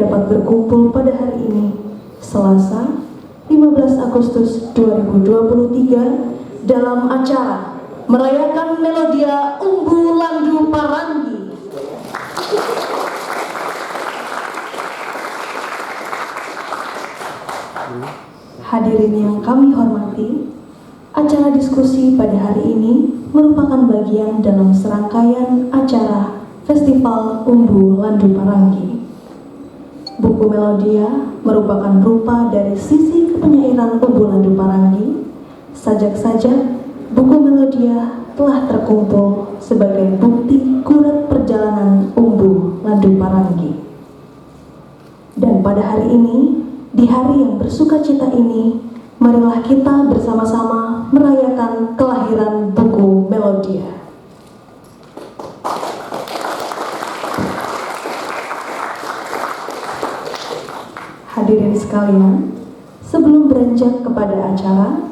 dapat berkumpul pada hari ini, Selasa, 15 Agustus 2023 dalam acara merayakan Melodia Umbu Landu Paranggi. Hadirin yang kami hormati, acara diskusi pada hari ini merupakan bagian dalam serangkaian acara Festival Umbu Landu Paranggi. Buku Melodia merupakan rupa dari sisi penyairan Umbu Landu Paranggi. Sajak-sajak buku Melodia telah terkumpul sebagai bukti kuret perjalanan Umbu Landu Paranggi. Dan pada hari ini, di hari yang bersukacita ini, marilah kita bersama-sama merayakan kelahiran buku Melodia. Hadirin sekalian, sebelum beranjak kepada acara,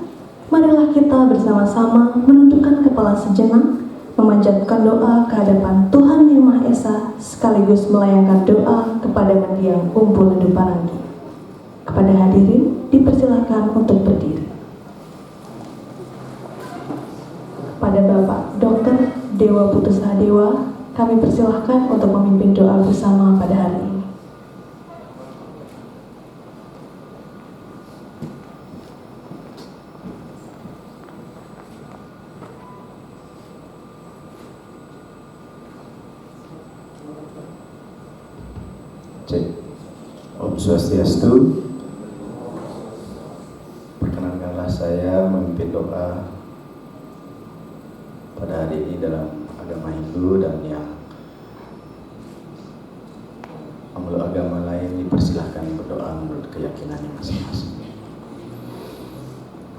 marilah kita bersama-sama menundukkan kepala sejenak, memanjatkan doa ke hadapan Tuhan Yang Maha Esa, sekaligus melayangkan doa kepada mendiang Umbu Landu Paranggi. Kepada hadirin, dipersilakan untuk berdiri. Kepada Bapak Dr. Dewa Putusadewa, kami persilahkan untuk memimpin doa bersama pada hari ini. Cek. Om Swastiastu. Perkenankanlah saya memimpin doa pada hari ini dalam agama Hindu, dan yang pemeluk agama lain dipersilahkan berdoa menurut keyakinannya masing-masing.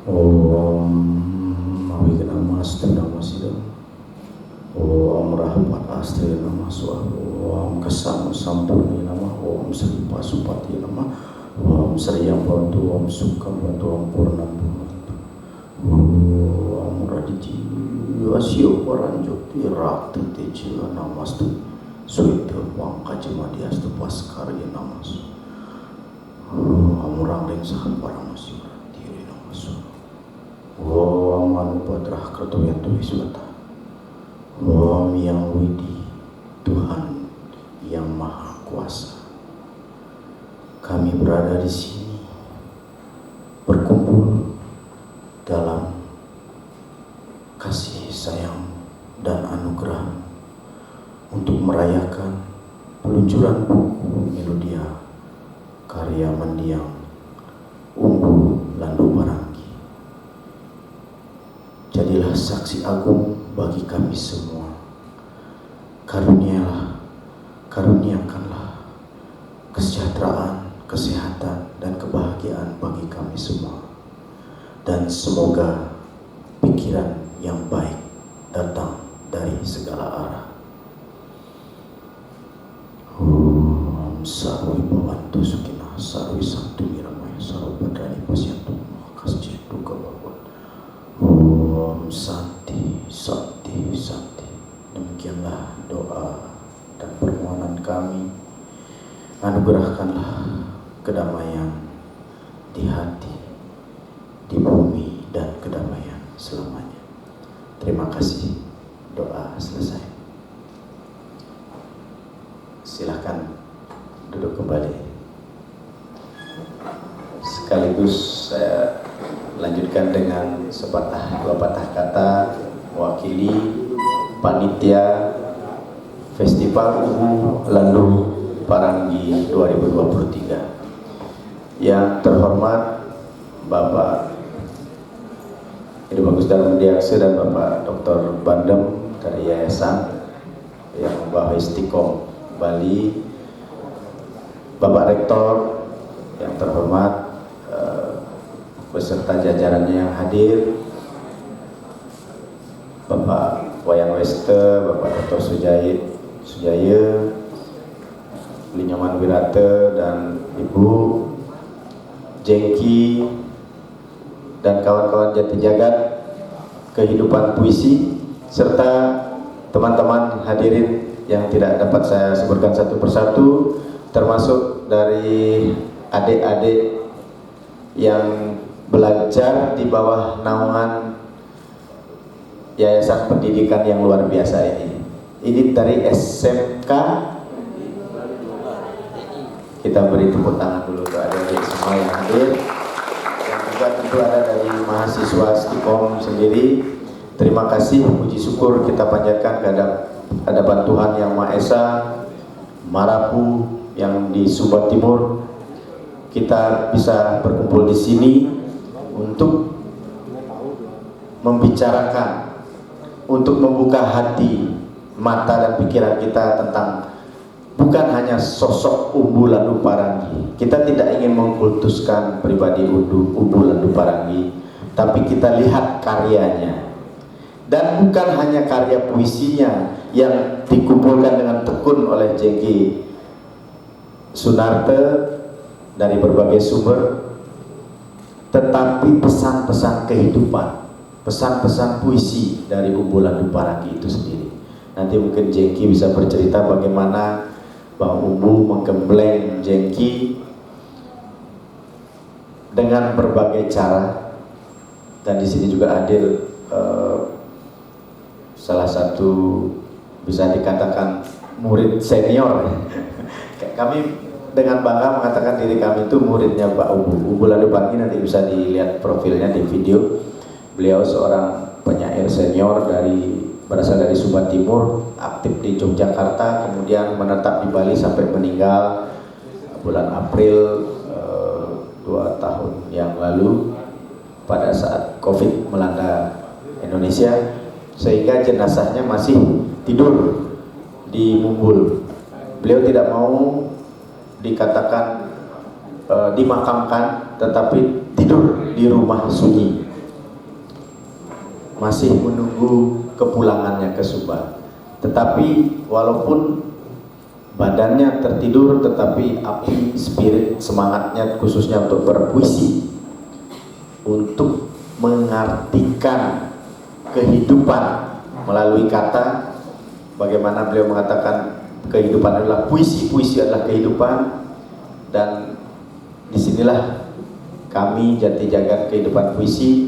Om Mawigana Master Namasidam. Om Rahmat Astri Nama Swah. Om Kesama Sampurni Nama. Om Sri Pasupati Nama. Om Sri Yang Bantu. Om Sukam Bantu. Om Purnam Bantu. Om Radiji Asio Paranjoti Rakti Teja Namastu. Suita Wangkaja Madiastu Paskarya Namasu. Om Rangling Sahan Paramasi Diri Namasu. Om Manupadrah Kertoyantu Iswata. Om Yang Widi, Tuhan Yang Maha Kuasa. Kami berada di sini berkumpul dalam kasih sayang dan anugerah untuk merayakan peluncuran buku Melodia karya mendiang Umbu Landu Paranggi. Jadilah saksi agung bagi kami semua. Karuniakanlah kesejahteraan, kesehatan, dan kebahagiaan bagi kami semua. Dan semoga pikiran yang baik datang dari segala arah. Om Sarwi Bhavantu Sukhina Sarwi Santu Miramaya Sarwa Badrani Pasyantu Makasih Duka Bhavat. Om Santi Santi Santi. Demikianlah doa dan permohonan kami. Anugerahkanlah kedamaian di hati, di bumi, dan kedamaian selamanya. Terima kasih. Doa selesai. Silahkan duduk kembali. Sekaligus saya lanjutkan dengan sepatah dua patah kata mewakili panitia Festival Umbu Landu Paranggi 2023. Yang terhormat Bapak Ibu Bagus Darmandiaksa dan Bapak Dr. Bandem dari Yayasan yang membawa Istiqom Bali, Bapak Rektor yang terhormat beserta jajarannya yang hadir, Bapak Wayang Weste, Bapak Dr. Sujaya, Linyaman Wirata, dan Ibu Jengki, dan kawan-kawan Jati Jagat Kehidupan Puisi, serta teman-teman hadirin yang tidak dapat saya sebutkan satu persatu, termasuk dari adik-adik yang belajar di bawah naungan Yayasan Pendidikan yang luar biasa ini. Ini dari SMK. Kita beri tepuk tangan dulu untuk adik-adik semua yang hadir. Dan juga tentu ada dari mahasiswa Stikom sendiri. Terima kasih, puji syukur kita panjatkan kehadapan Tuhan Yang Maha Esa, Marapu yang di Sumba Timur. Kita bisa berkumpul di sini untuk membicarakan, untuk membuka hati, mata dan pikiran kita tentang bukan hanya sosok Umbu Landu Parangi. Kita tidak ingin mengkultuskan pribadi Umbu Landu Parangi, tapi kita lihat karyanya. Dan bukan hanya karya puisinya yang dikumpulkan dengan tekun oleh J.G. Sunarte dari berbagai sumber, tetapi pesan-pesan kehidupan, pesan-pesan puisi dari Umbu Landu Parangi itu sendiri. Nanti mungkin Jengki bisa bercerita bagaimana Bang Umbu menggembleng Jengki dengan berbagai cara. Dan di sini juga hadir salah satu bisa dikatakan murid senior. Kami dengan bangga mengatakan diri kami itu muridnya Pak Umbu. Umbu Landu Parangi nanti bisa dilihat profilnya di video. Beliau seorang penyair senior berasal dari Sumba Timur, aktif di Yogyakarta, kemudian menetap di Bali sampai meninggal bulan April 2 tahun yang lalu pada saat COVID melanda Indonesia, sehingga jenazahnya masih tidur di Mumbul. Beliau tidak mau dikatakan dimakamkan, tetapi tidur di rumah sunyi, masih menunggu kepulangannya ke Sumba. Tetapi walaupun badannya tertidur, tetapi api spirit semangatnya khususnya untuk berpuisi, untuk mengartikan kehidupan melalui kata. Bagaimana beliau mengatakan kehidupan adalah puisi, puisi adalah kehidupan. Dan disinilah kami Jati Jagat Kehidupan Puisi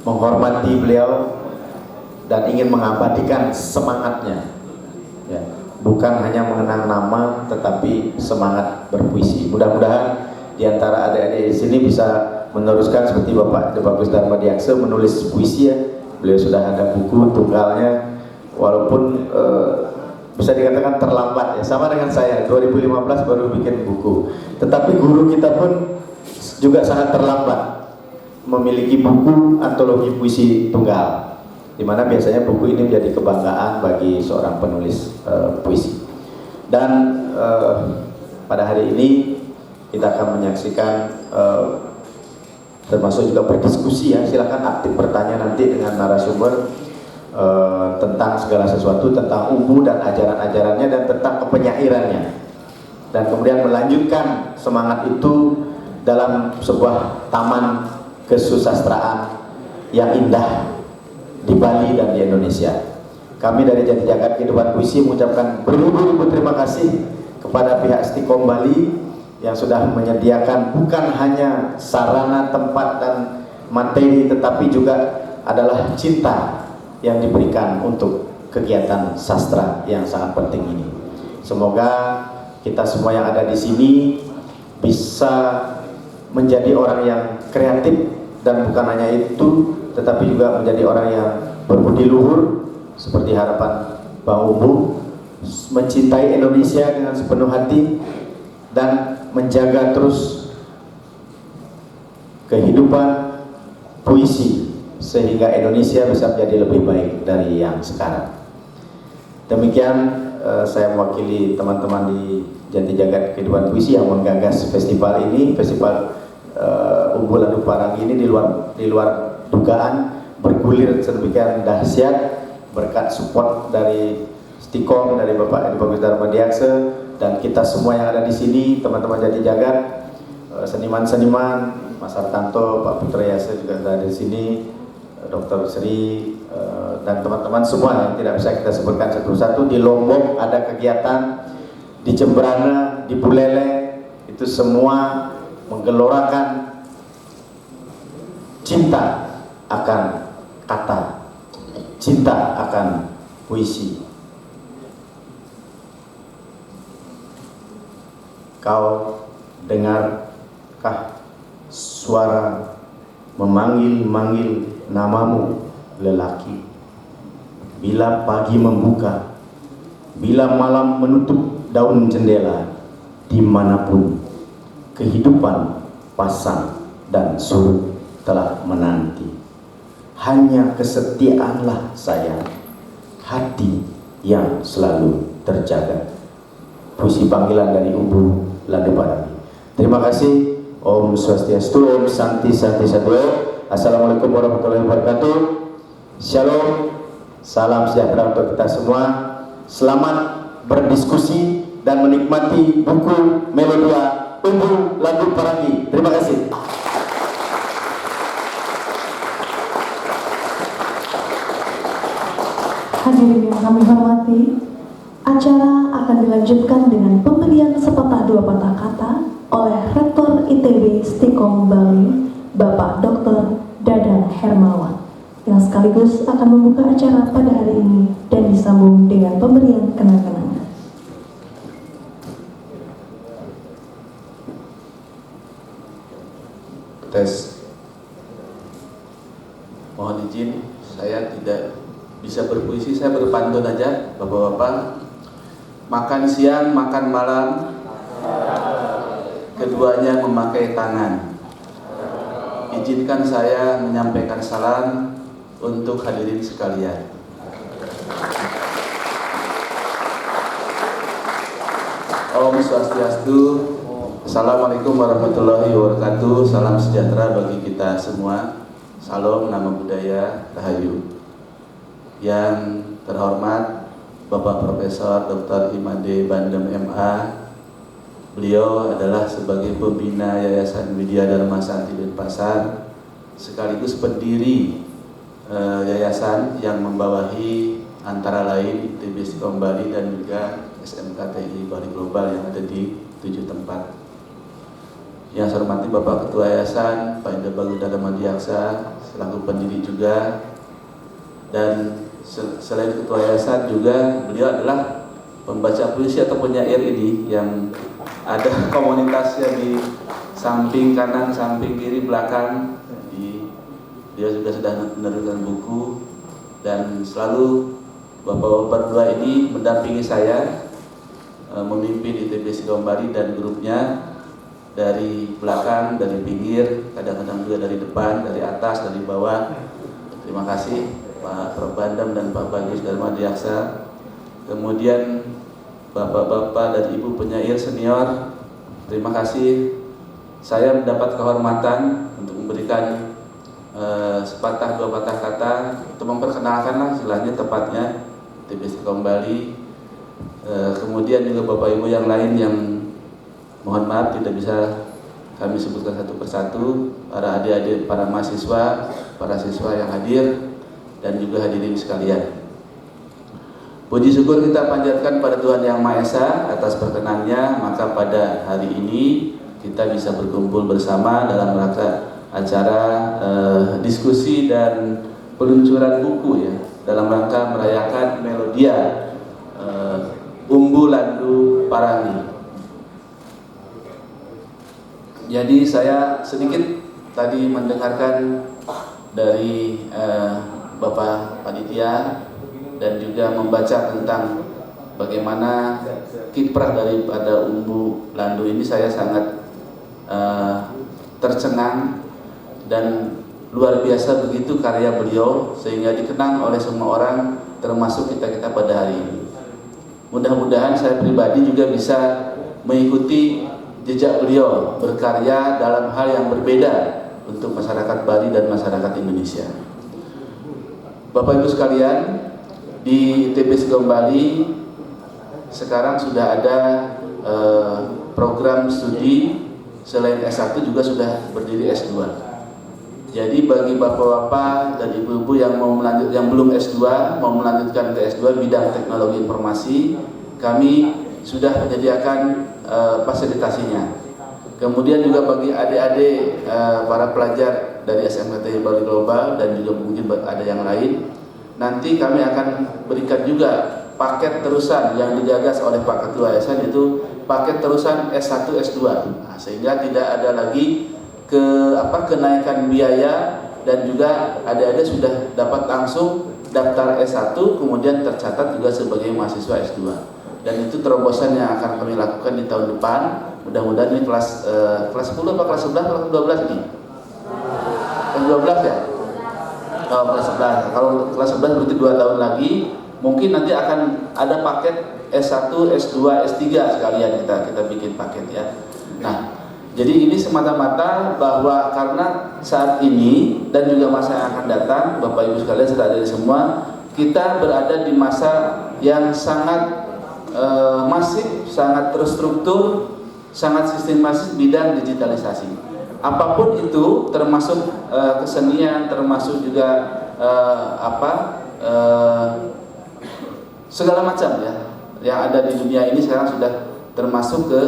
menghormati beliau dan ingin mengabadikan semangatnya, ya, bukan hanya mengenang nama tetapi semangat berpuisi. Mudah-mudahan di antara adik-adik di sini bisa meneruskan seperti Bapak Bagus Dharma Diakse menulis puisi, ya. Beliau sudah ada buku tunggalnya, walaupun bisa dikatakan terlambat, ya, sama dengan saya 2015 baru bikin buku. Tetapi guru kita pun juga sangat terlambat memiliki buku antologi puisi tunggal, di mana biasanya buku ini menjadi kebanggaan bagi seorang penulis puisi. Dan pada hari ini kita akan menyaksikan termasuk juga berdiskusi, ya. Silakan aktif bertanya nanti dengan narasumber tentang segala sesuatu, tentang Umbu dan ajaran-ajarannya dan tentang kepenyairannya, dan kemudian melanjutkan semangat itu dalam sebuah taman kesusastraan yang indah di Bali dan di Indonesia. Kami dari Jati Jagat Kehidupan Puisi mengucapkan beribu-ribu terima kasih kepada pihak Stikom Bali yang sudah menyediakan bukan hanya sarana, tempat, dan materi, tetapi juga adalah cinta yang diberikan untuk kegiatan sastra yang sangat penting ini. Semoga kita semua yang ada di sini bisa menjadi orang yang kreatif, dan bukan hanya itu, tetapi juga menjadi orang yang berbudi luhur seperti harapan Bang Umbu, mencintai Indonesia dengan sepenuh hati dan menjaga terus kehidupan puisi sehingga Indonesia bisa menjadi lebih baik dari yang sekarang. Demikian saya mewakili teman-teman di Jati Jagat Kehidupan Puisi yang menggagas festival ini, festival Umbu Landu Parangi ini di luar dugaan bergulir sedemikian dahsyat berkat support dari Stikom, dari Bapak Bagus Dharma Diakse, dan kita semua yang ada di sini, teman-teman Jati Jagat, seniman-seniman, Mas Hartanto, Pak Putra Yase juga ada di sini, Dr. Sri, dan teman-teman semua yang tidak bisa kita sebutkan satu-satu. Di Lombok ada kegiatan di Jemberana, di Buleleng, itu semua menggelorakan cinta akan kata, cinta akan puisi. Kau dengarkah suara memanggil-manggil namamu, lelaki? Bila pagi membuka, bila malam menutup daun jendela, dimanapun kehidupan pasang dan surut telah menanti. Hanya kesetiaanlah sayang, hati yang selalu terjaga. Puisi panggilan dari Umbu Landu Parangi. Terima kasih. Om Swastiastu, Om Santi Santi Sadeo. Assalamualaikum warahmatullahi wabarakatuh. Shalom. Salam sejahtera untuk kita semua. Selamat berdiskusi dan menikmati buku Melodia Umbu Landu Parangi. Terima kasih. Hadirin yang kami hormati, acara akan dilanjutkan dengan pemberian sepatah dua patah kata oleh Rektor ITB Stikom Bali, Bapak Dr. Dadan Hermawan, yang sekaligus akan membuka acara pada hari ini dan disambung dengan pemberian kenang-kenangan. Tes. Mohon izin, saya tidak bisa berpuisi, saya berpantun aja, Bapak-bapak. Makan siang, makan malam, keduanya memakai tangan. Izinkan saya menyampaikan salam untuk hadirin sekalian. Om Swastiastu. Assalamualaikum warahmatullahi wabarakatuh. Salam sejahtera bagi kita semua. Salam, nama budaya, Rahayu. Yang terhormat Bapak Profesor Dr. Imade Bandem MA. Beliau adalah sebagai pembina Yayasan Widya Dharma Santi Denpasar, sekaligus pendiri yayasan yang membawahi antara lain ITB Stikom Bali dan juga SMKTI Bali Global yang ada di 7 tempat. Yang saya hormati Bapak Ketua Yayasan, Pak Indah Baguda Damadiaksa, selaku pendiri juga. Dan selain Ketua Yayasan juga beliau adalah pembaca puisi atau penyair ini yang ada komunitasnya di samping kanan, samping kiri, belakang. Dia juga sudah menerbitkan buku dan selalu Bapak-bapak berdua ini mendampingi saya memimpin ITB Stikom Bali dan grupnya dari belakang, dari pinggir, kadang-kadang juga dari depan, dari atas, dari bawah. Terima kasih Pak Prof. Bandem dan Pak Bagus Darmadiaksa. Kemudian Bapak-bapak dan Ibu penyair senior, terima kasih. Saya mendapat kehormatan untuk memberikan sepatah dua patah kata untuk memperkenalkanlah istilahnya tepatnya ITB Stikom Bali. Kemudian juga Bapak Ibu yang lain yang mohon maaf tidak bisa kami sebutkan satu persatu, para adik-adik, para mahasiswa, para siswa yang hadir, dan juga hadirin sekalian. Puji syukur kita panjatkan pada Tuhan Yang Maha Esa atas perkenannya, maka pada hari ini kita bisa berkumpul bersama dalam rangka acara diskusi dan peluncuran buku ya, dalam rangka merayakan Melodia Umbu Landu Parangi. Jadi saya sedikit tadi mendengarkan dari Bapak Panitia dan juga membaca tentang bagaimana kiprah daripada Umbu Landu ini. Saya sangat tercengang dan luar biasa begitu karya beliau sehingga dikenang oleh semua orang termasuk kita-kita pada hari ini. Mudah-mudahan saya pribadi juga bisa mengikuti jejak beliau berkarya dalam hal yang berbeda untuk masyarakat Bali dan masyarakat Indonesia. Bapak Ibu sekalian, di ITB Stikom Bali sekarang sudah ada program studi selain S1 juga sudah berdiri S2. Jadi bagi bapak-bapak dan ibu-ibu yang belum S2 mau melanjutkan ke S2 bidang teknologi informasi, kami sudah menyediakan fasilitasinya. Kemudian juga bagi adik-adik para pelajar dari SMKT Bali Global dan juga mungkin ada yang lain, nanti kami akan berikan juga paket terusan yang digagas oleh Pak Ketua Yayasan, itu paket terusan S1 S2. Nah, sehingga tidak ada lagi kenaikan biaya, dan juga adik-adik sudah dapat langsung daftar S1 kemudian tercatat juga sebagai mahasiswa S2. Dan itu terobosan yang akan kami lakukan di tahun depan. Mudah-mudahan ini kelas 10 apa kelas 11 atau kelas 12 nih? Kelas 12 ya? Oh, kelas 11. Kalau kelas 11 berarti 2 tahun lagi. Mungkin nanti akan ada paket S1, S2, S3 sekalian kita bikin paket ya. Nah, jadi ini semata-mata bahwa karena saat ini dan juga masa yang akan datang, Bapak Ibu sekalian serta dari semua, kita berada di masa yang sangat masif, sangat terstruktur, sangat sistematis bidang digitalisasi. Apapun itu, termasuk kesenian, termasuk juga segala macam ya yang ada di dunia ini sekarang sudah termasuk ke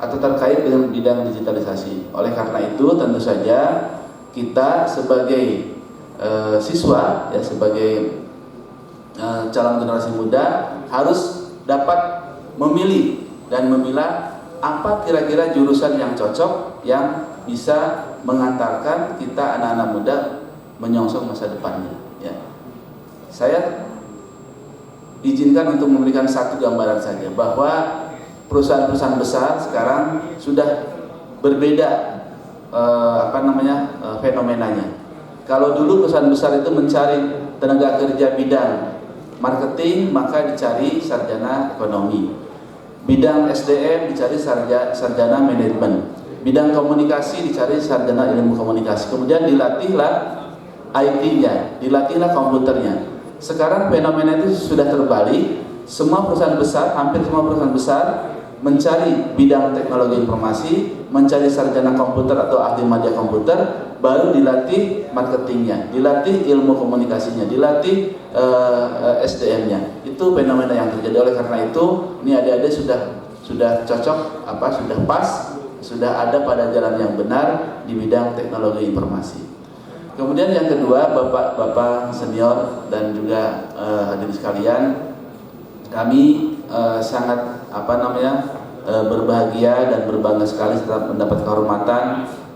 atau terkait dengan bidang digitalisasi. Oleh karena itu, tentu saja kita sebagai siswa ya, sebagai calon generasi muda harus dapat memilih dan memilah apa kira-kira jurusan yang cocok yang bisa mengantarkan kita anak-anak muda menyongsong masa depannya ya. Saya izinkan untuk memberikan satu gambaran saja bahwa perusahaan-perusahaan besar sekarang sudah berbeda fenomenanya. Kalau dulu perusahaan besar itu mencari tenaga kerja bidang marketing, maka dicari sarjana ekonomi. Bidang SDM dicari sarjana manajemen. Bidang komunikasi dicari sarjana ilmu komunikasi. Kemudian dilatihlah IT-nya, dilatihlah komputernya. Sekarang fenomena itu sudah terbalik. Semua perusahaan besar, hampir semua perusahaan besar mencari bidang teknologi informasi, mencari sarjana komputer atau ahli media komputer, baru dilatih marketingnya, dilatih ilmu komunikasinya, dilatih SDM-nya. Itu fenomena yang terjadi. Oleh karena itu, ini adik-adik sudah cocok, sudah pas, sudah ada pada jalan yang benar di bidang teknologi informasi. Kemudian yang kedua, Bapak senior dan juga hadirin sekalian, kami sangat berbahagia dan berbangga sekali setelah mendapat kehormatan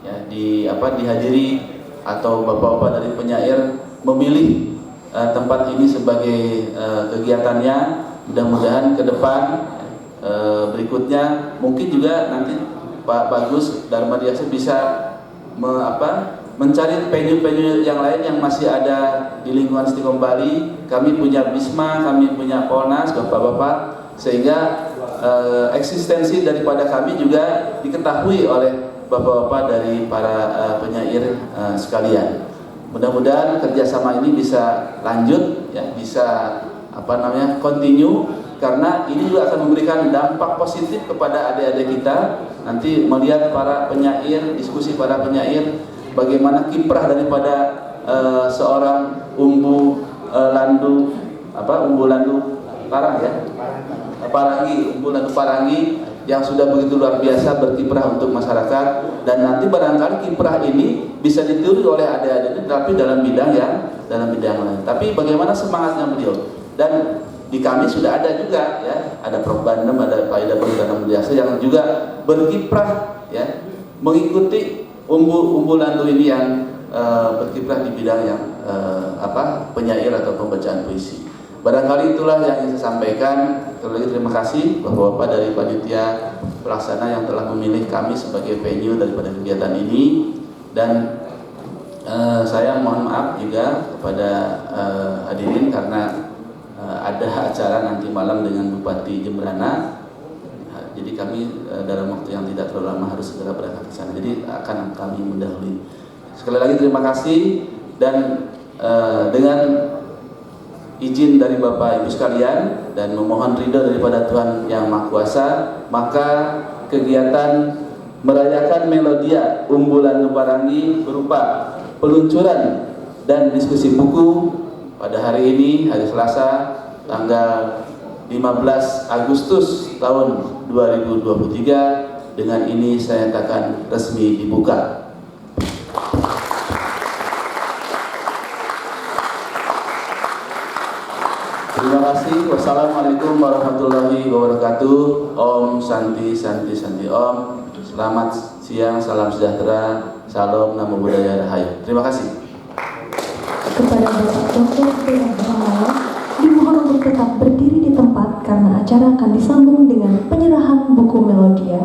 ya, dihadiri atau bapak-bapak dari penyair memilih tempat ini sebagai kegiatannya. Mudah-mudahan ke depan berikutnya mungkin juga nanti Pak Bagus Darmadiasa bisa mencari venue-venue yang lain yang masih ada di lingkungan Stikom Bali. Kami punya Bisma, kami punya Polnas, bapak-bapak, sehingga eksistensi daripada kami juga diketahui oleh bapak-bapak dari para penyair sekalian. Mudah-mudahan kerjasama ini bisa lanjut, ya, bisa continue, karena ini juga akan memberikan dampak positif kepada adik-adik kita. Nanti melihat para penyair, diskusi para penyair, bagaimana kiprah daripada seorang Umbu Landu Parang ya, Umbu Landu Parangi yang sudah begitu luar biasa berkiprah untuk masyarakat, dan nanti barangkali kiprah ini bisa ditiru oleh adik-adik tapi dalam bidang lain. Tapi bagaimana semangatnya beliau, dan di kami sudah ada juga ya, ada Prof. Bandem, ada Pak Ida Darmadiasa yang juga berkiprah ya, mengikuti Umbu Landu ini yang berkiprah di bidang yang penyair atau pembacaan puisi. Barangkali itulah yang ingin saya sampaikan. Sekali lagi terima kasih Bapak-bapak dari panitia pelaksana yang telah memilih kami sebagai venue daripada kegiatan ini, dan saya mohon maaf juga kepada hadirin karena ada acara nanti malam dengan Bupati Jemberana. Jadi kami dalam waktu yang tidak terlalu lama harus segera berangkat ke sana. Jadi akan kami mendahului. Sekali lagi terima kasih, dan dengan izin dari Bapak Ibu sekalian dan memohon ridho daripada Tuhan Yang Maha Kuasa, maka kegiatan merayakan Melodia Umbu Landu Parangi berupa peluncuran dan diskusi buku pada hari ini, hari Selasa, tanggal 15 Agustus tahun 2023. Dengan ini saya nyatakan resmi dibuka. Terima kasih. Wassalamualaikum warahmatullahi wabarakatuh. Om Santi Santi Santi Om. Selamat siang, salam sejahtera, salam namo buddhaya rahayu. Terima kasih. Kepada Bapak Dr. P.M. Rahmaya, dimohon untuk tetap berdiri di tempat karena acara akan disambung dengan penyerahan buku Melodia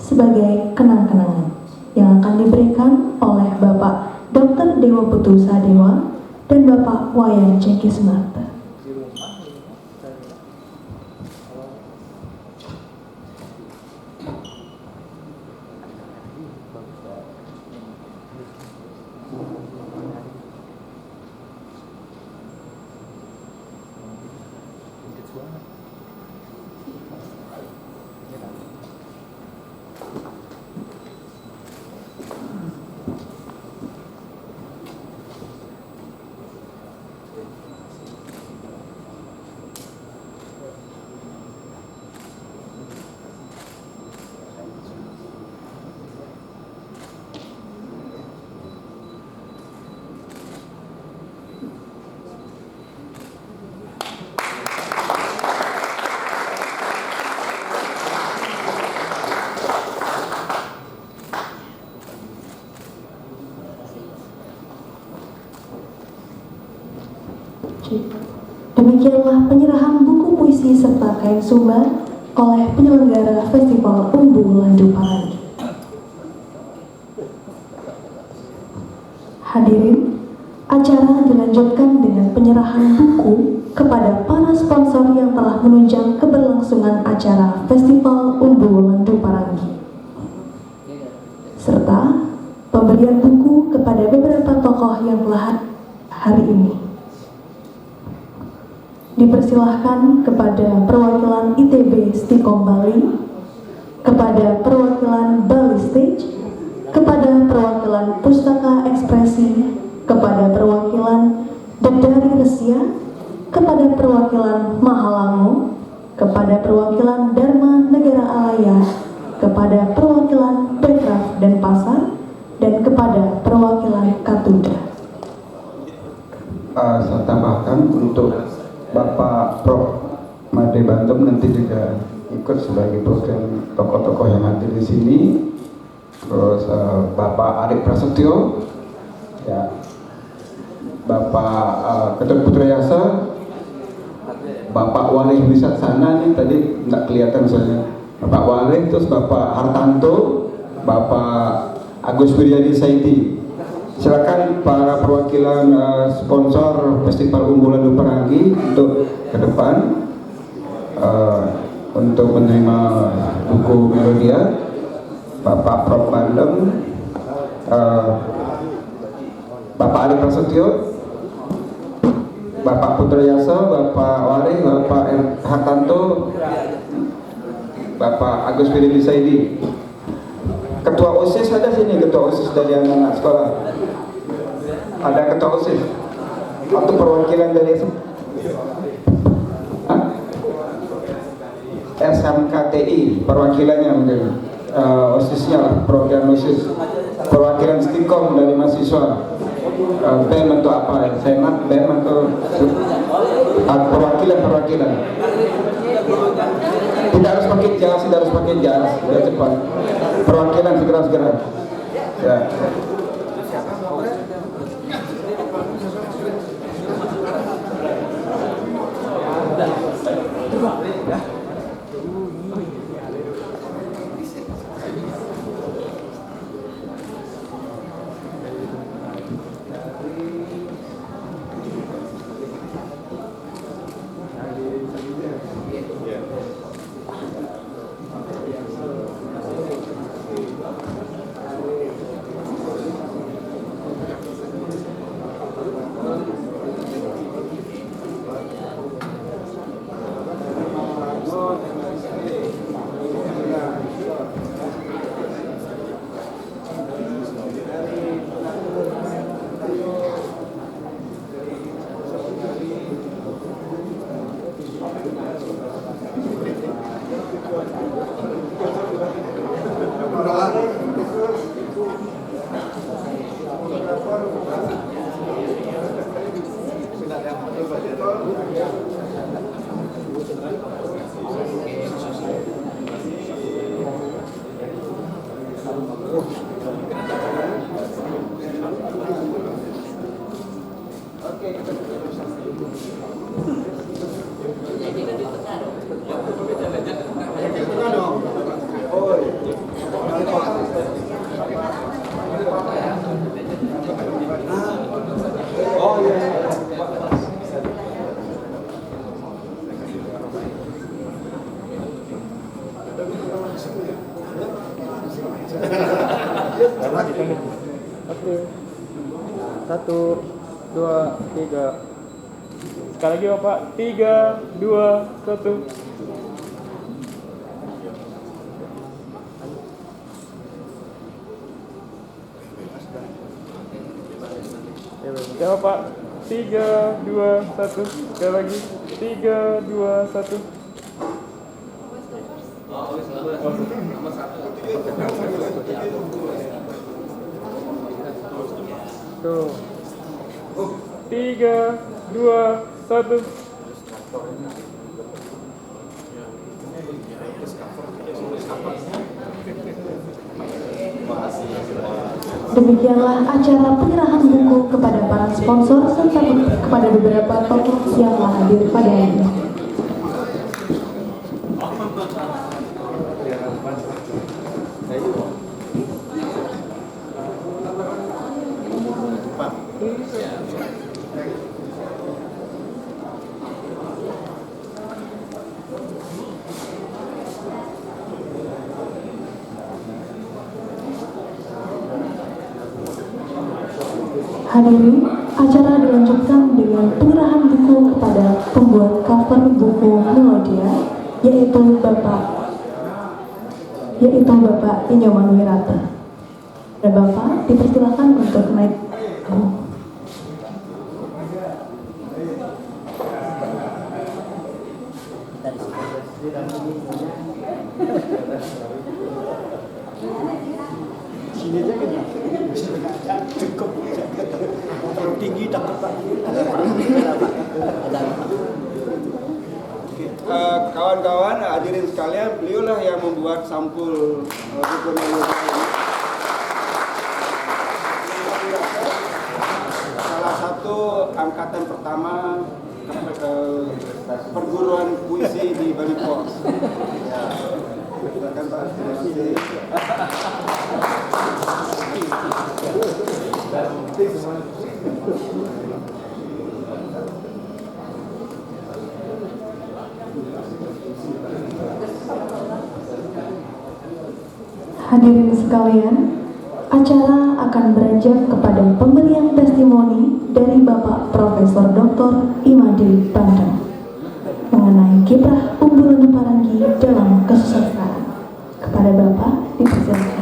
sebagai kenang-kenangan yang akan diberikan oleh Bapak Dr. Dewa Putu Sadewa dan Bapak Wayan Ceki Sumarta. Demikianlah penyerahan buku puisi serta kain sumba oleh penyelenggara Festival Umbu Landu Parangi. Hadirin, acara dilanjutkan dengan penyerahan buku kepada para sponsor yang telah menunjang keberlangsungan acara Festival Umbu Landu Parangi, serta pemberian buku kepada beberapa tokoh yang telah hari ini. Dipersilahkan kepada perwakilan ITB Stikom Bali, kepada perwakilan Bali Stage, kepada perwakilan Pustaka Ekspresi, kepada perwakilan Dedari Resia, kepada perwakilan Mahalango, kepada perwakilan Dharma Negara Alaya, kepada perwakilan Bekraf dan Pasar, dan kepada perwakilan Katuda. Saya tambahkan untuk Bapak Prof. Made Bantum nanti juga ikut sebagai program tokoh-tokoh yang hadir di sini. Terus Bapak Arif Prasetyo, ya, Bapak Ketut Putrayasa, Bapak Walih Wisatsana nih tadi nggak kelihatan soalnya. Bapak Walih, terus Bapak Hartanto, Bapak Agus Wiryadi Saidi. Silakan para perwakilan sponsor Festival Umbu Landu Parangi untuk ke depan untuk menerima buku Melodia. Bapak Prof. Bandem, Bapak Arif Prasetyo, Bapak Putrayasa, Bapak Wari, Bapak Hartanto, Bapak Agus Wiryadi Saidi. Ketua OSIS ada sini, ketua OSIS dari anak-anak sekolah. Ada ketua OSIS atau perwakilan dari SMKTI, perwakilannya mungkin OSISnya lah, perwakilan OSIS, perwakilan Stikom dari mahasiswa, BEM atau apa, Senat, BEM atau perwakilan. Tidak harus pakai jas, sudah cepat. Perwakilan segera. Ya. Oke. 1, 2, 3. Sekali lagi Bapak. 3, 2, 1. Ya Bapak. 3, 2, 1. Sekali lagi. 3, 2, 1. Tuh. 3, 2, 1. Demikianlah acara penyerahan buku kepada para sponsor serta kepada beberapa tokoh yang telah hadir pada hari ini. Hadirin, acara dilanjutkan dengan penyerahan buku kepada pembuat cover buku Melodia, yaitu Bapak Inyoman Wirata. Dan Bapak dipersilakan untuk naik. Kawan-kawan, hadirin sekalian, beliaulah yang membuat sampul buku Melodia ini. Salah satu angkatan pertama perguruan puisi di Bali Pos. Ya, silakan Pak. Terima kasih. Hadirin sekalian, acara akan beranjak kepada pemberian testimoni dari Bapak Profesor Dr. Imade Bandung mengenai kiprah unggulan Paranggi dalam kesusastraan. Kepada Bapak dipersilakan.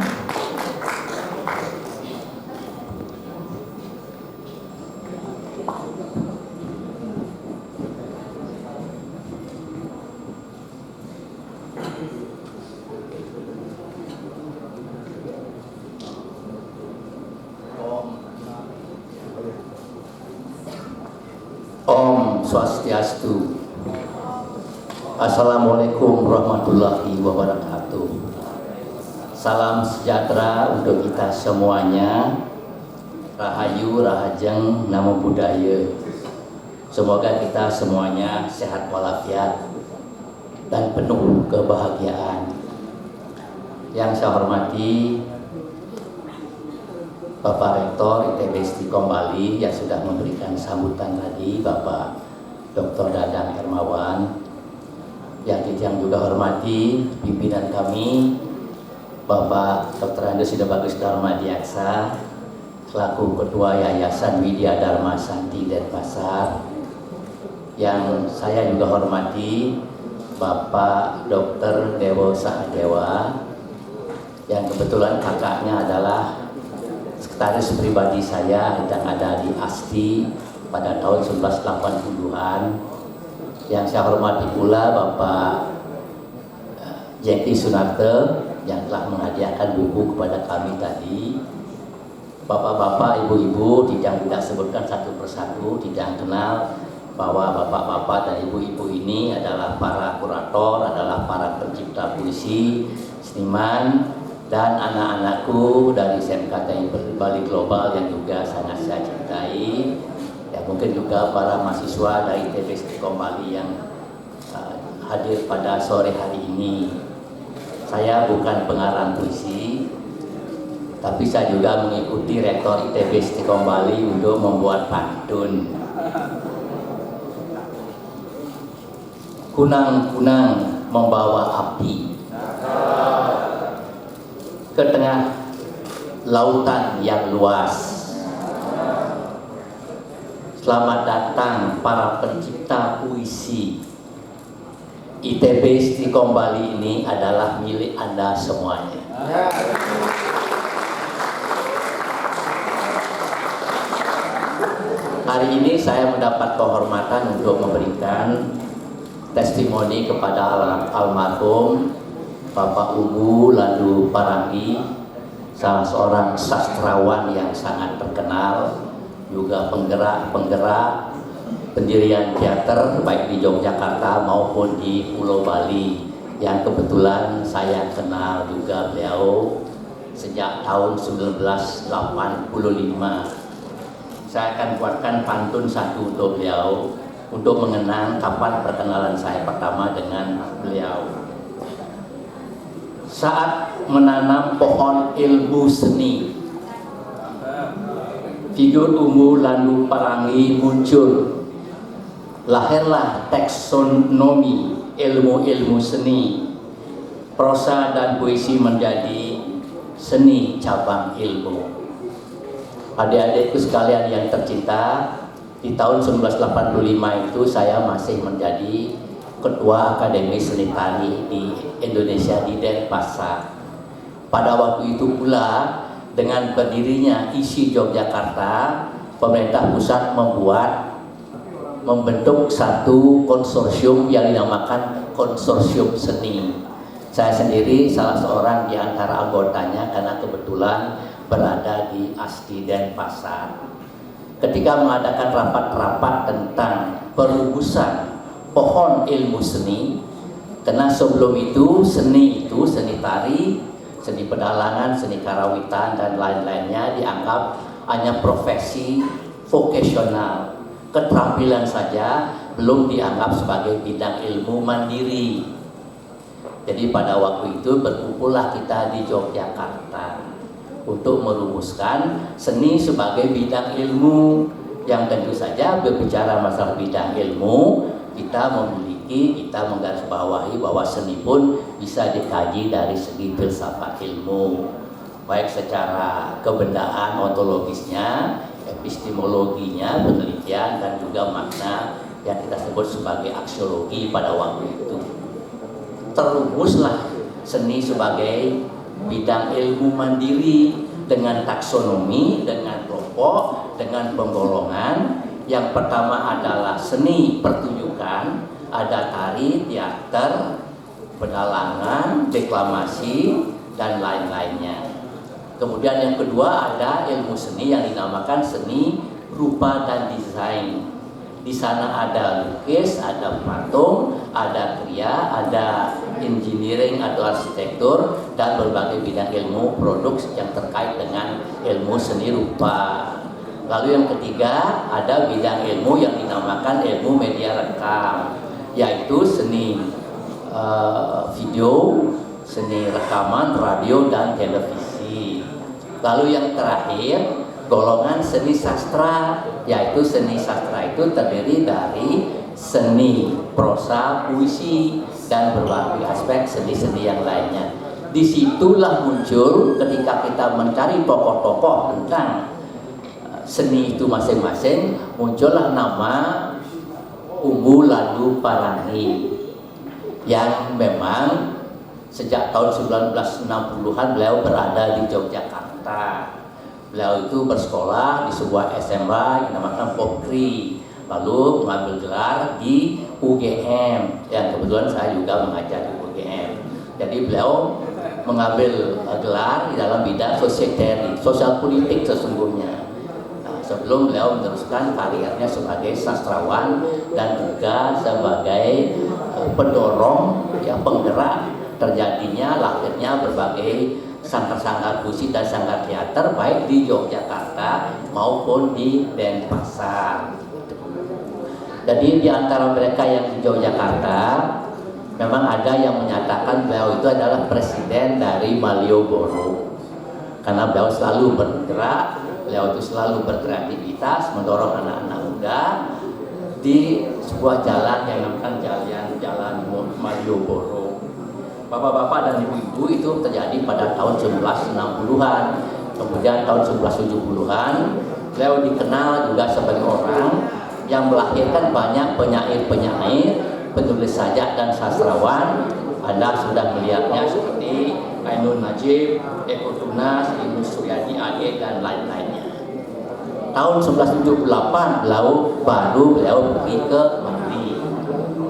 Om Swastiastu. Assalamualaikum warahmatullahi wabarakatuh. Salam sejahtera untuk kita semuanya. Rahayu, rahajeng, namo buddhaya. Semoga kita semuanya sehat walafiat dan penuh kebahagiaan. Yang saya hormati Bapak Rektor ITB Istiqom Bali yang sudah memberikan sambutan tadi, Bapak Dr. Dadang Hermawan. Yang juga hormati pimpinan kami, Bapak Dr. Andes Ida Bagus Dharma Diaksa, selaku Ketua Yayasan Widya Dharma Santi Denpasar. Yang saya juga hormati Bapak Dr. Dewo Sahadewa, yang kebetulan kakaknya adalah sekretaris pribadi saya yang ada di ASTI pada tahun 1980-an. Yang saya hormati pula Bapak Jeki Sunarte yang telah menghadiahkan buku kepada kami tadi. Bapak-bapak, ibu-ibu, tidak sebutkan satu persatu, tidak kenal. bahwa bapak-bapak dan ibu-ibu ini adalah para kurator, adalah para pencipta puisi, seniman, dan anak-anakku dari SMKTI Bali Global yang juga sangat saya cintai. Ya, mungkin juga para mahasiswa dari ITB Istiqomah Bali yang hadir pada sore hari ini. Saya bukan pengarang puisi, tapi saya juga mengikuti rektor ITB Istiqomah Bali untuk membuat pantun. Kunang-kunang membawa api ke tengah lautan yang luas. Selamat datang para pencipta puisi. ITB Istiqomah Bali ini adalah milik Anda semuanya. Hari ini saya mendapat kehormatan untuk memberikan testimoni kepada almarhum Bapak Umbu Landu Parangi, salah seorang sastrawan yang sangat terkenal, juga penggerak pendirian teater baik di Yogyakarta maupun di Pulau Bali, yang kebetulan saya kenal juga beliau sejak tahun 1985. Saya akan buatkan pantun satu untuk beliau untuk mengenang kapan perkenalan saya pertama dengan beliau. Saat menanam pohon ilmu seni, figur Umbu Landu Parangi muncul. Lahirlah taksonomi ilmu-ilmu seni. Prosa dan puisi menjadi seni cabang ilmu. Adik-adikku sekalian yang tercinta, di tahun 1985 itu saya masih menjadi Ketua Akademi Seni Tari di Indonesia di Denpasar. Pada waktu itu pula, dengan berdirinya ISI Yogyakarta, pemerintah pusat membentuk satu konsorsium yang dinamakan Konsorsium Seni. Saya sendiri salah seorang di antara anggotanya karena kebetulan berada di ASDI Denpasar. Ketika mengadakan rapat-rapat tentang perumusan pohon ilmu seni, karena sebelum itu seni tari, seni pedalangan, seni karawitan, dan lain-lainnya dianggap hanya profesi vokasional, keterampilan saja, belum dianggap sebagai bidang ilmu mandiri. Jadi pada waktu itu berkumpullah kita di Yogyakarta untuk merumuskan seni sebagai bidang ilmu, yang tentu saja berbicara masalah bidang ilmu, kita menggarisbawahi bahwa seni pun bisa dikaji dari segi filsafat ilmu, baik secara kebendaan ontologisnya, epistemologinya, penelitian, dan juga makna yang kita sebut sebagai aksiologi pada waktu itu. Terumuslah seni sebagai bidang ilmu mandiri dengan taksonomi, dengan kelompok, dengan penggolongan. Yang pertama adalah seni pertunjukan, ada tari, teater, pedalangan, deklamasi, dan lain-lainnya. Kemudian yang kedua ada ilmu seni yang dinamakan seni rupa dan desain. Di sana ada lukis, ada patung, ada kriya, ada engineering atau arsitektur, dan berbagai bidang ilmu produk yang terkait dengan ilmu seni rupa. Lalu yang ketiga ada bidang ilmu yang dinamakan ilmu media rekam, yaitu seni video, seni rekaman, radio, dan televisi. Lalu yang terakhir golongan seni sastra, yaitu seni sastra itu terdiri dari seni prosa, puisi, dan berbagai aspek seni-seni yang lainnya. Disitulah muncul ketika kita mencari tokoh-tokoh tentang seni itu masing-masing, muncullah nama Umbu Landu Parangi, yang memang sejak tahun 1960-an beliau berada di Yogyakarta. Beliau itu bersekolah di sebuah SMA yang dinamakan Pokri, lalu mengambil gelar di UGM, yang kebetulan saya juga mengajar di UGM. Jadi beliau mengambil gelar di dalam bidang sosial politik sesungguhnya. sebelum beliau meneruskan karirnya sebagai sastrawan dan juga sebagai pendorong, ya, penggerak terjadinya lahirnya berbagai sanggar-sanggar musik dan sanggar teater baik di Yogyakarta maupun di Denpasar. Jadi di antara mereka yang di Yogyakarta memang ada yang menyatakan beliau itu adalah presiden dari Malioboro, karena beliau selalu bergerak, beliau itu selalu berkreativitas, mendorong anak-anak muda di sebuah jalan yang namanya Jalan Malioboro. Bapak-bapak dan ibu-ibu itu terjadi pada tahun 1960-an, kemudian tahun 1970-an beliau dikenal juga sebagai orang yang melahirkan banyak penyair-penyair, penulis sajak dan sastrawan. Anda sudah melihatnya seperti Ainun Najib, Eko Tunas, Ibnu Suryadi AG dan lain-lainnya. Tahun 1978 beliau pergi ke Bali,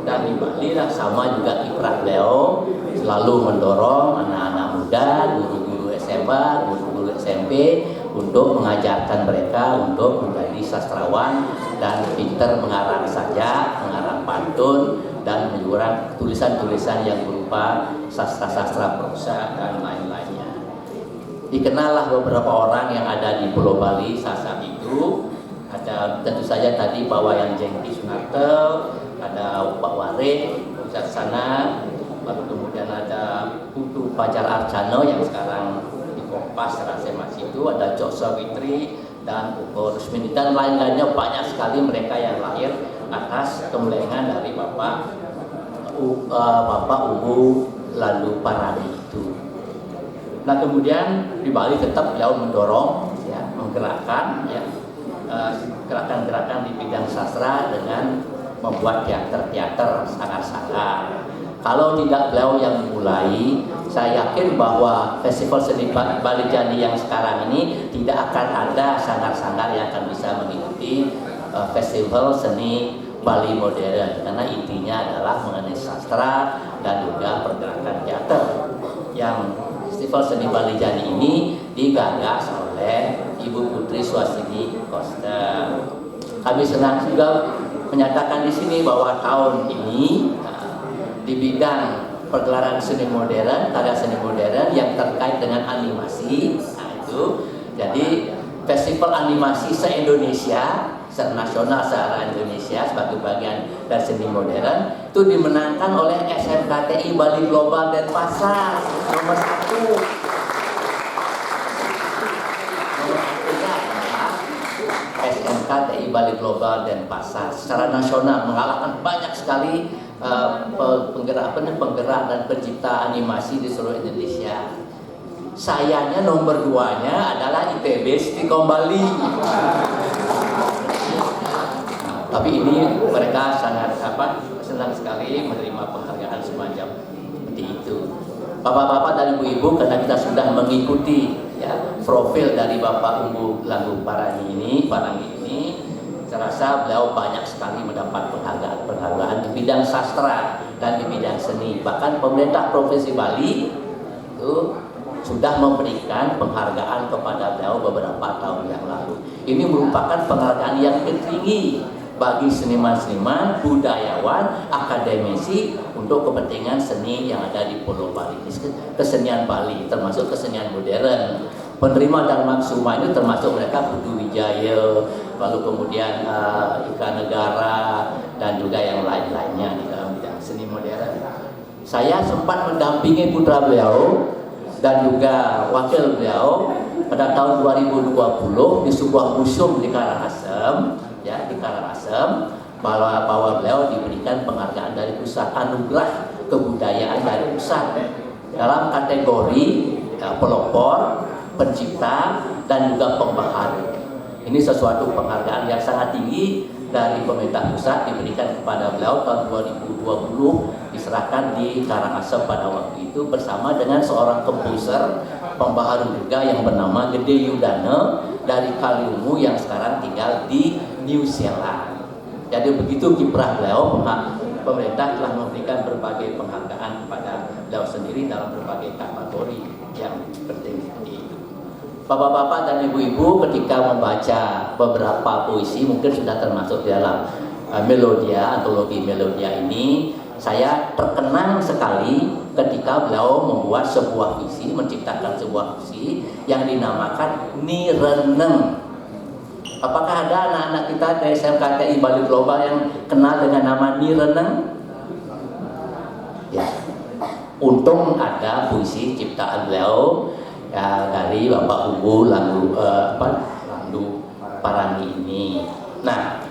dan di Bali lah sama juga kiprah beliau selalu mendorong anak-anak muda, guru-guru SMA, guru-guru SMP untuk mengajarkan mereka untuk menjadi sastrawan dan pintar mengarang sajak, mengarang pantun dan menyurat tulisan-tulisan yang berupa sastra-sastra prosa dan lain-lainnya. Dikenallah beberapa orang yang ada di Pulau Bali saat itu. Ada tentu saja tadi Pak Wayan Jengki Sunarto, ada Pak Warik Wicaksana, lalu kemudian ada Putu Fajar Arcano yang sekarang di Kompas Rasemas itu, ada Joshua Witri dan Uko Rusmini dan lain-lainnya. Banyak sekali mereka yang lahir atas kemlengan dari Bapak Ubu Landu Parani itu. Nah, kemudian di Bali tetap beliau mendorong, ya, menggerakkan, ya, gerakan-gerakan di bidang sastra dengan membuat teater-teater sanggar-sanggar. Kalau tidak beliau yang memulai, saya yakin bahwa Festival Seni Bali Jani yang sekarang ini tidak akan ada sanggar-sanggar yang akan bisa mengikuti Festival Seni Bali Modern, karena intinya adalah mengenai sastra dan juga pergerakan teater. Yang Festival Seni Bali Jani ini digagas oleh Ibu Putri Swastini Koster. Kami senang juga menyatakan di sini bahwa tahun ini di bidang pergelaran seni modern, karya seni modern yang terkait dengan animasi, nah itu, jadi Festival Animasi se-Indonesia, se-nasional se-Indonesia sebagai bagian dari seni modern itu dimenangkan oleh SMKTI Bali Global Denpasar nomor 1. SMKTI Bali Global Denpasar secara nasional mengalahkan banyak sekali penggerak dan pencipta animasi di seluruh Indonesia. Sayangnya nomor 2-nya adalah ITB Stikom Bali. Tapi ini mereka sangat senang sekali menerima penghargaan semacam seperti itu. Bapak-bapak dan ibu-ibu, karena kita sudah mengikuti, ya, profil dari Bapak Ubu Landu Parani ini, saya rasa beliau banyak sekali mendapat penghargaan di bidang sastra dan di bidang seni. Bahkan pemerintah Provinsi Bali itu sudah memberikan penghargaan kepada beliau beberapa tahun yang lalu. Ini merupakan penghargaan yang tertinggi bagi seniman-seniman, budayawan, akademisi untuk kepentingan seni yang ada di Pulau Bali. Kesenian Bali termasuk kesenian modern. Penerima dan maksuma ini termasuk mereka Putu Wijaya, lalu kemudian Ika Negara dan juga yang lain-lainnya di dalam bidang seni modern. Saya sempat mendampingi putra beliau dan juga wakil beliau pada tahun 2020 di sebuah museum di Karangasem, ya, di Karangasem, bahwa beliau diberikan penghargaan dari pusat, anugerah kebudayaan dari pusat dalam kategori, ya, pelopor, pencipta dan juga pembaharu. Ini sesuatu penghargaan yang sangat tinggi dari pemerintah pusat, diberikan kepada beliau tahun 2020, diserahkan di Karangasem pada waktu itu bersama dengan seorang komposer pembaharu juga yang bernama Gede Yudane dari Kaliungu yang sekarang tinggal di New Zealand. Jadi begitu kiprah beliau, pemerintah telah memberikan berbagai penghargaan kepada beliau sendiri dalam berbagai kategori yang penting seperti itu. Bapak-bapak dan ibu-ibu ketika membaca beberapa puisi mungkin sudah termasuk di dalam Melodia, antologi Melodia ini. Saya terkenang sekali ketika beliau membuat sebuah puisi, menciptakan sebuah puisi yang dinamakan Ni Reneng. Apakah ada anak-anak kita dari SMKTI Bali Global yang kenal dengan nama Ni Reneng? Ya, untung ada puisi ciptaan beliau ya, dari Bapak Umbu Landu Parani ini. Nah,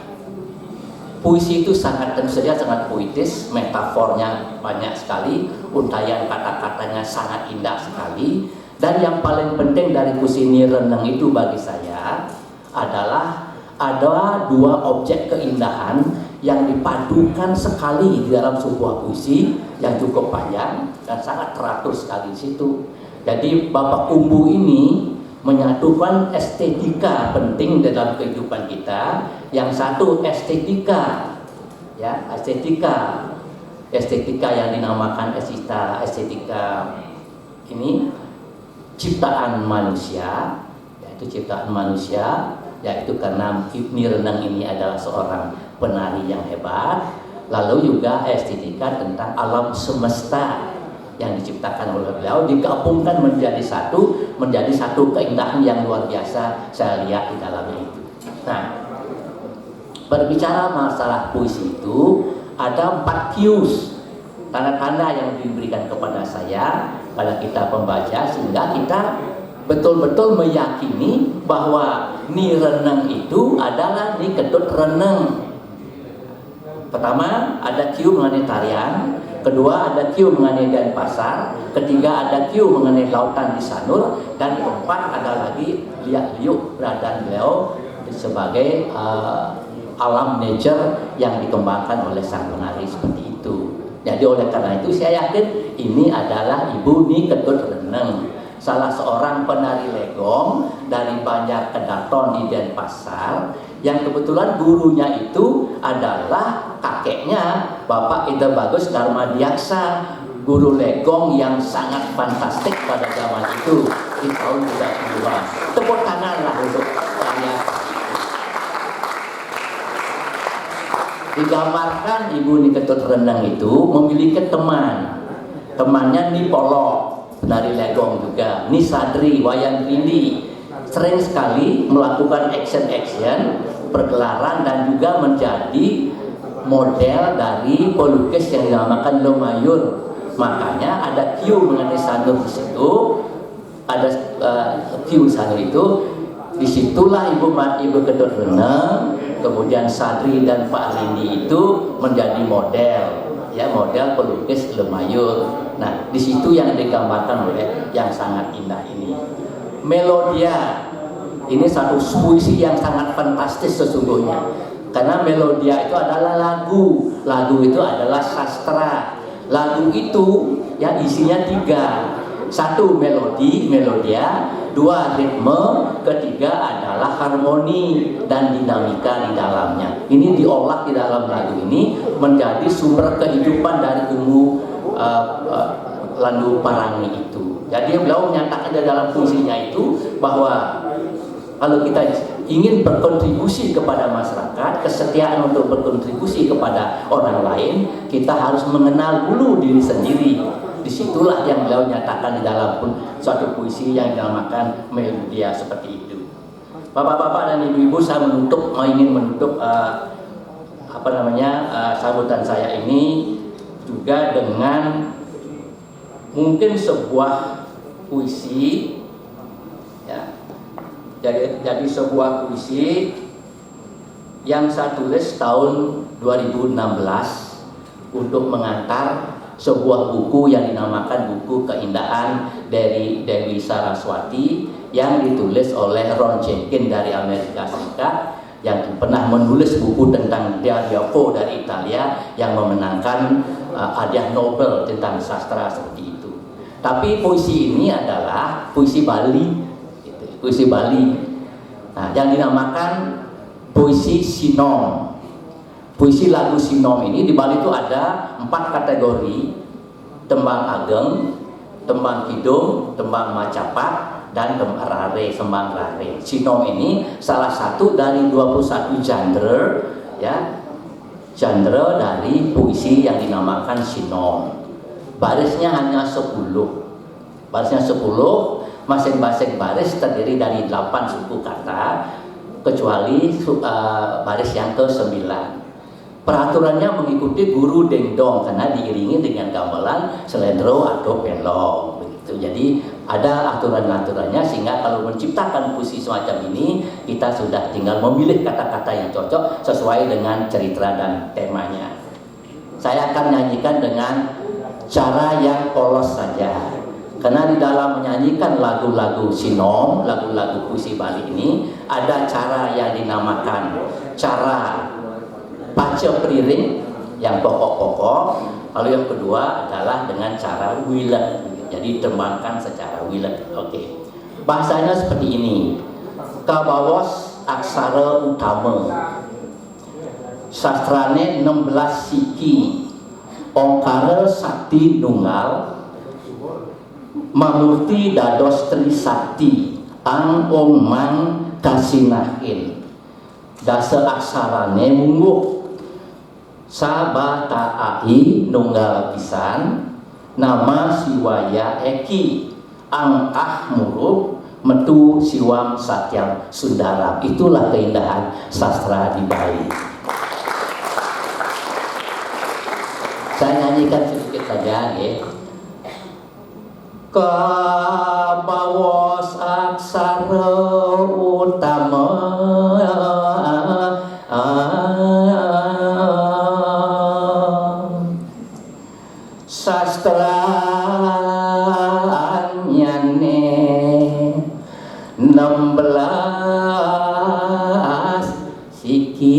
puisi itu tentu saja sangat puitis, metafornya banyak sekali, untayan kata-katanya sangat indah sekali. Dan yang paling penting dari puisi Ni Reneng itu bagi saya adalah ada dua objek keindahan yang dipadukan sekali di dalam sebuah puisi yang cukup panjang dan sangat teratur sekali di situ. Jadi Bapak Umbu ini menyatukan estetika penting dalam kehidupan kita. Yang satu estetika, ya estetika yang dinamakan estetika ini ciptaan manusia, yaitu karena Ni Reneng ini adalah seorang penari yang hebat. Lalu juga estetika tentang alam semesta yang diciptakan oleh beliau digabungkan menjadi satu keindahan yang luar biasa saya lihat di dalamnya itu. Nah, berbicara masalah puisi itu ada 4 cues, tanda-tanda yang diberikan kepada saya pada kita pembaca sehingga kita betul-betul meyakini bahwa Ni Reneng itu adalah Ni Ketut Reneng. Pertama ada cue mengenai tarian, kedua ada cue mengenai Denpasar, ketiga ada cue mengenai lautan di Sanur, dan keempat ada lagi liak-liuk beradaan beliau sebagai alam nature yang dikembangkan oleh sang penari seperti itu. Jadi oleh karena itu saya yakin ini adalah Ibu Ni Ketut Reneng, salah seorang penari legong dari Banjar Kedaton di Denpasar, yang kebetulan gurunya itu adalah kakeknya Bapak Ida Bagus Darmadiaksa, guru legong yang sangat fantastik pada zaman itu di tahun 30-an. Tepuk tanganlah untuk saya. Digambarkan Ibu Ni Ketut Reneng itu memiliki temannya Ni Polok, penari legong juga, Ni Sadri, wayang rindi, sering sekali melakukan action pergelaran dan juga menjadi model dari pelukis yang dinamakan Lumayun. Makanya ada cue mengenai Sanur di situ, ada cue Sanur itu. Disitulah Ibu Ketut Reneng, kemudian Sadri dan Pak Rindi itu menjadi model, ya, model pelukis Lumayun. Nah, di situ yang digambarkan oleh yang sangat indah ini. Melodia ini satu puisi yang sangat fantastis sesungguhnya, karena Melodia itu adalah lagu itu adalah sastra. Lagu itu yang isinya 3, 1 melodia, 2 ritme, ketiga adalah harmoni dan dinamika di dalamnya. Ini diolah di dalam lagu ini menjadi sumber kehidupan dari Landu Parani itu. Jadi beliau menyatakan di dalam puisinya itu bahwa kalau kita ingin berkontribusi kepada masyarakat, kesetiaan untuk berkontribusi kepada orang lain, kita harus mengenal dulu diri sendiri. Disitulah yang beliau nyatakan di dalam suatu puisi yang dinamakan Melodia seperti itu. Bapak-bapak dan ibu-ibu, saya ingin menutup sambutan saya ini juga dengan mungkin sebuah puisi, ya. Jadi sebuah puisi yang saya tulis tahun 2016 untuk mengantar sebuah buku yang dinamakan Buku Keindahan dari Dewi Saraswati yang ditulis oleh Ron Jenkins dari Amerika Serikat, yang pernah menulis buku tentang Dario Fo dari Italia yang memenangkan hadiah Nobel tentang sastra seperti itu. Tapi puisi ini adalah puisi Bali. Nah, yang dinamakan puisi Sinom. Puisi lagu Sinom ini di Bali itu ada 4 kategori: tembang ageng, tembang kidung, tembang macapat, dan rare, sembang rare. Sinom ini salah satu dari 21 genre, ya, genre dari puisi yang dinamakan sinom. Barisnya hanya 10. Barisnya 10, masing-masing baris terdiri dari 8 suku kata, kecuali baris yang ke-9. Peraturannya mengikuti guru dengdong karena diiringi dengan gamelan, selendro atau pelong begitu. Jadi ada aturan-aturannya sehingga kalau menciptakan puisi semacam ini kita sudah tinggal memilih kata-kata yang cocok sesuai dengan cerita dan temanya. Saya akan nyanyikan dengan cara yang polos saja. Karena di dalam menyanyikan lagu-lagu sinom, lagu-lagu puisi Bali ini ada cara yang dinamakan cara pace priring yang pokok-pokok, lalu yang kedua adalah dengan cara wilet, jadi tembangkan secara wilet. Oke. Bahasanya seperti ini. Kabawos aksara utama. Sastrane 16 siki. Ongkara sakti nunggal. Mamurti dados trisakti. Ang ong mang kasinahin. Dasa aksarane mungguh. Sabata ai nunggal pisan, nama siwaya eki, ang muruk metu siwam satyam sundara. Itulah keindahan sastra di Bali. Saya nyanyikan sedikit saja, ya. Kabawos aksara utama sastranyane 16 siki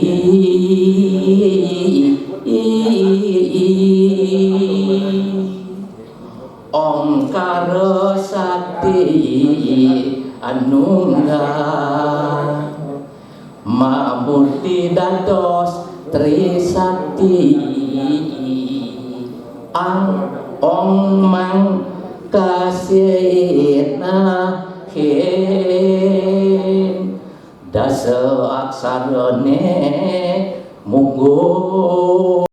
ongkara sakti anunggal mamurti dados trisakti ang ong mang kasinahin dasa aksarane mungguh.